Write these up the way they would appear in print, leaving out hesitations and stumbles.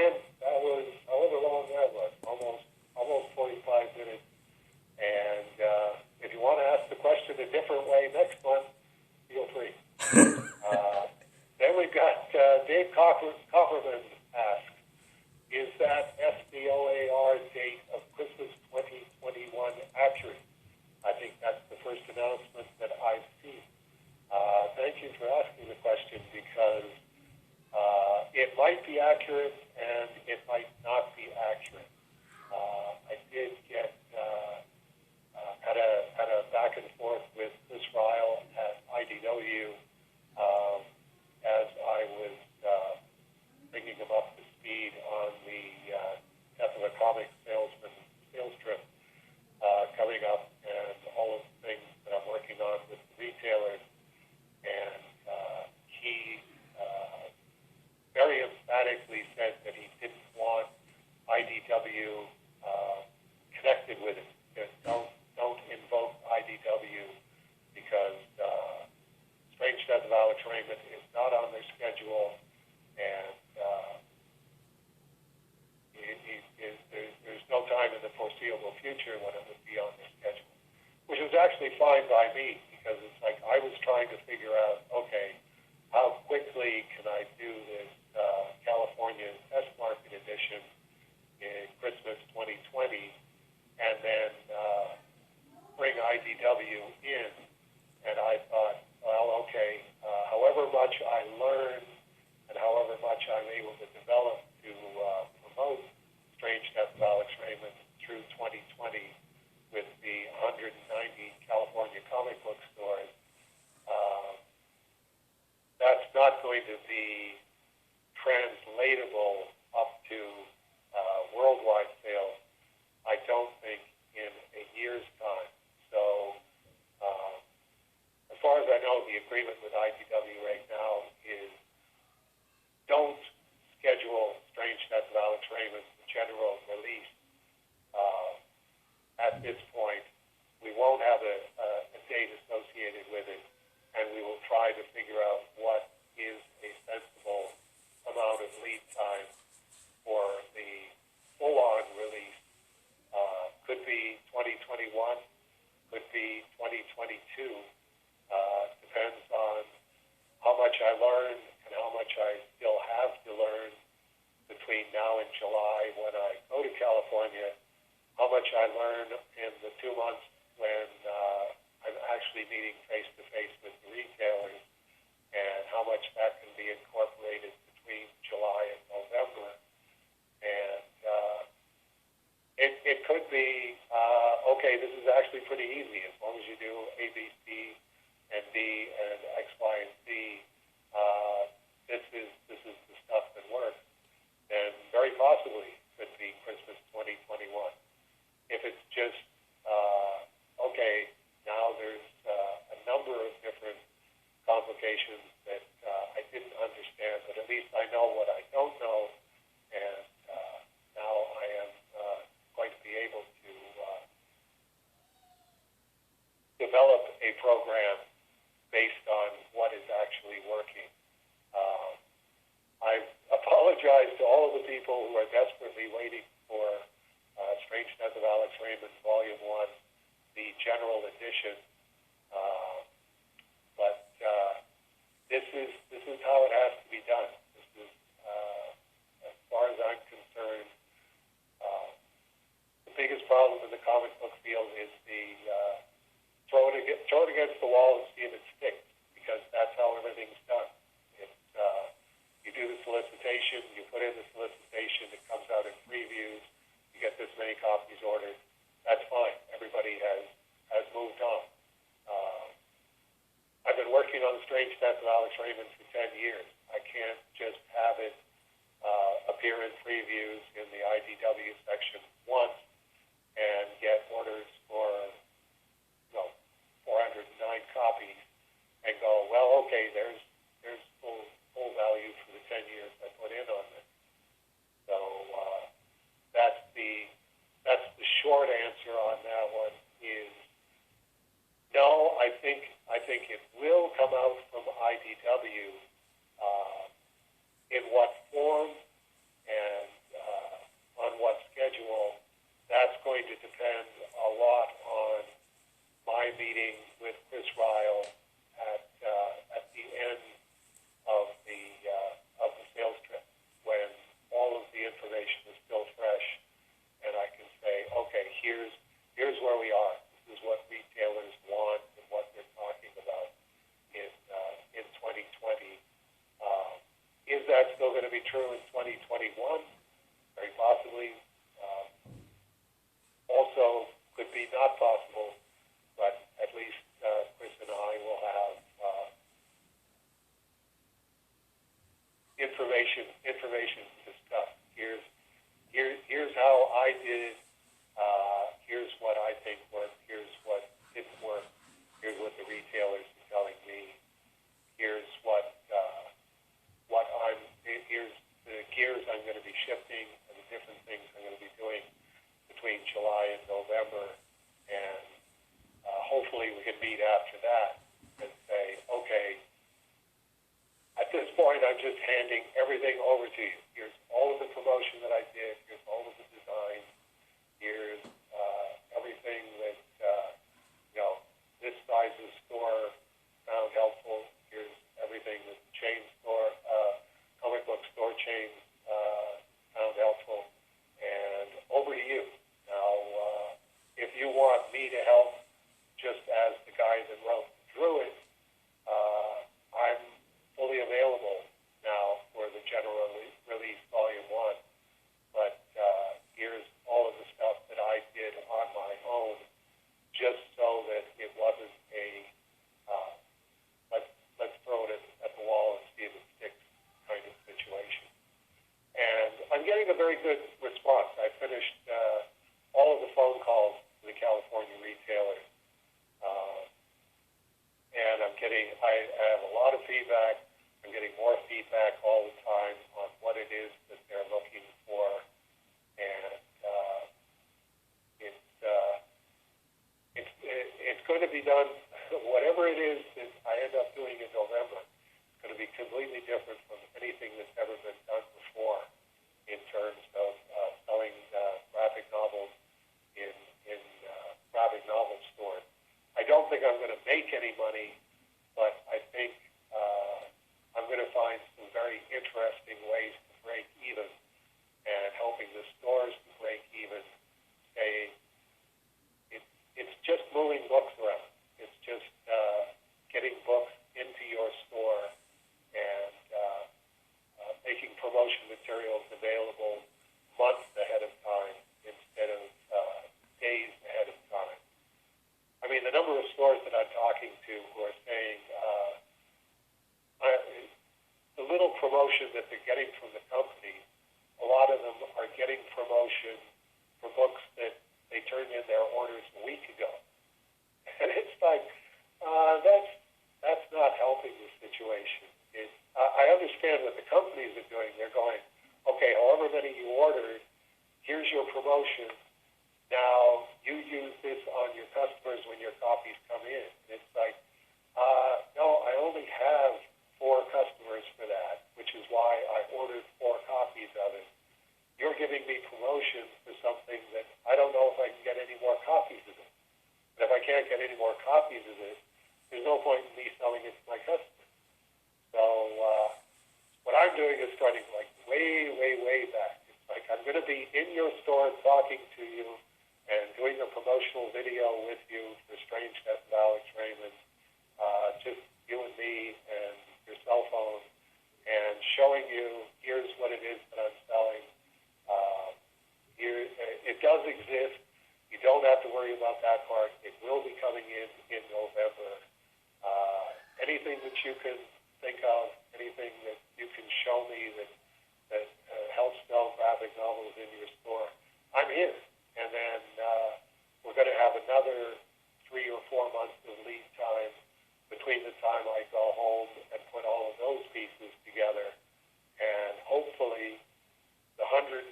Brian. That was however long that was, almost 45 minutes. And if you want to ask the question a different way next month, feel free. Then we've got Dave Kopperman asks, is that SDOAR date of Christmas 2021 accurate? I think that's the first announcement that I've seen. Thank you for asking the question, because it might be accurate and it might not be accurate. I did get had a back and forth with Chris Ryle at IDW as I was bringing him up to speed on the Death of a Comic Salesman sales trip coming up, and all of the things that I'm working on with the retailers. And he very emphatically said that he didn't want IDW connected with it. Just don't invoke IDW, because Strange Death of Alex Raymond is not on their schedule, and there's no time in the foreseeable future when it would be on their schedule, which was actually fine by me, because it's like I was trying to figure out, okay, how quickly can I do this California test market edition in Christmas 2020, and then bring IDW in. And I thought, well, okay, however much I learn and however much I'm able to develop to promote Strange Death of Alex Raymond through 2020 with the 190 California comic book stores, that's not going to be translatable up to worldwide sales, I don't think, in a year's time. So as far as I know, the agreement with IDW right now is don't schedule Strange Death of Alex Raymond's general release. At this point, we won't have a date associated with it, and we will try to figure out what is a sensible amount of lead time for the full-on release. Could be 2021, could be 2022. Depends on how much I learn and how much I still have to learn between now and July when I go to California, how much I learn in the 2 months when I'm actually meeting face-to-face with the retailers, and how much that can be incorporated between July and November. And it could be, okay, this is actually pretty easy. As long as you do A, B, C, and D, and X, Y, and Z, this is the stuff that works. Then very possibly could be Christmas 2021. If it's just, okay, now there's a number of different complications that I didn't understand, but at least I know what I don't know, and now I am going to be able to develop a program based on what is actually working. I apologize to all of the people who are desperately waiting for Strange Death of Alex Raymond Volume 1, the general edition. But this is how it has to be done. This is, as far as I'm concerned, the biggest problem in the comic book field is the throw it against the wall and see if it sticks, because that's how everything's done. You do the solicitation, you put in the solicitation, it comes out in previews, you get this many copies ordered. That's fine. Everybody has moved on. I've been working on the Strange Death of Alex Raymond for 10 years. I can't just have it appear in previews in the IDW section once and get orders for 409 copies and go, well, okay, there's full value for the 10 years I put in on this. So that's the short answer on that one is no. I think it will come out from IDW. In what form and Is that still going to be true in 2021? Very possibly. Also, could be not possible, but at least Chris and I will have information to discuss. Here's how I did. Here's what I think worked. Here's what didn't work. Here's what the retailers are telling me. Here's here's the gears I'm going to be shifting and the different things I'm going to be doing between July and November, and hopefully we can meet after that and say, okay, at this point I'm just handing everything over to you. Here's all of the promotion that I did. Here's all of the design. Here's everything that this size of store found helpful. Here's everything that the chain store, comic book store chains found helpful. And over to you. Now, if you want me to help, just as the guy that wrote Drew it, I'm fully available now for the general release volume 1. But here's all of the stuff that I did on my own, just so that it wasn't a let's throw it at the wall and see if it sticks kind of situation. And I'm getting a very good response. I finished all of the phone calls to the California retailers, and I have a lot of feedback. I'm getting more feedback all the time on what it is that they're looking for, and it's going to be done. Whatever it is that I end up doing in November, it's going to be completely different from anything that's ever been done before in terms of selling graphic novels in graphic novel stores. I don't think I'm going to make any money, but I think I'm going to find some very interesting ways to break even, and helping the stores to break even. It's just moving books around. It's just getting books into your store and making promotion materials available months ahead of time instead of days ahead of time. I mean, the number of stores that I'm talking to who are saying the little promotion that they're getting from the company, a lot of them are getting promotion for books that they turned in their orders a week ago. And it's like, that's not helping the situation. I understand what the companies are doing. They're going, okay, however many you ordered, here's your promotion. Now, you use this on your customers when your copies come in. And it's like, no, I only have 4 customers for that, which is why I ordered 4 copies of it. You're giving me promotion for something that I don't know if I can get any more copies of it. And if I can't get any more copies of it, there's no point in me selling it to my customers. So what I'm doing is starting like way, way, way back. It's like I'm going to be in your store talking to you and doing a promotional video with you for Strange Death of Alex Raymond, just you and me and your cell phone, and showing you here's what it is that I'm selling. It does exist. You don't have to worry about that part. It will be coming in November. Anything that you can think of, anything that you can show me that helps sell graphic novels in your store, I'm in. And then we're going to have another 3 or 4 months of lead time between the time I go home and put all of those pieces together. And hopefully the 190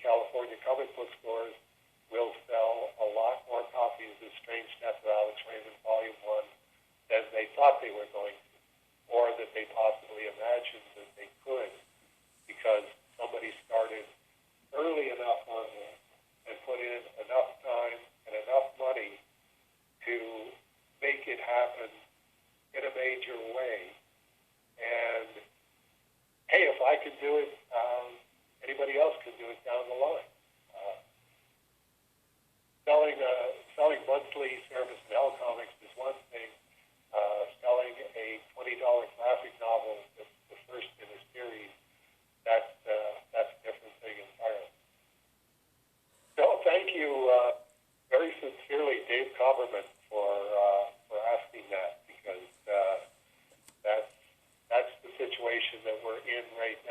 California comic book stores will sell a lot more copies of Strange Death of Alex Raymond Volume 1 than they thought they were going to, or that they possibly imagined that they could, because somebody started early enough on this and put in enough time and enough money to make it happen in a major way. And hey, if I can do it, anybody else can do it down the line. Selling monthly service in Hell Comics is one thing. Selling a $20 graphic novel that's the first in a series we're in right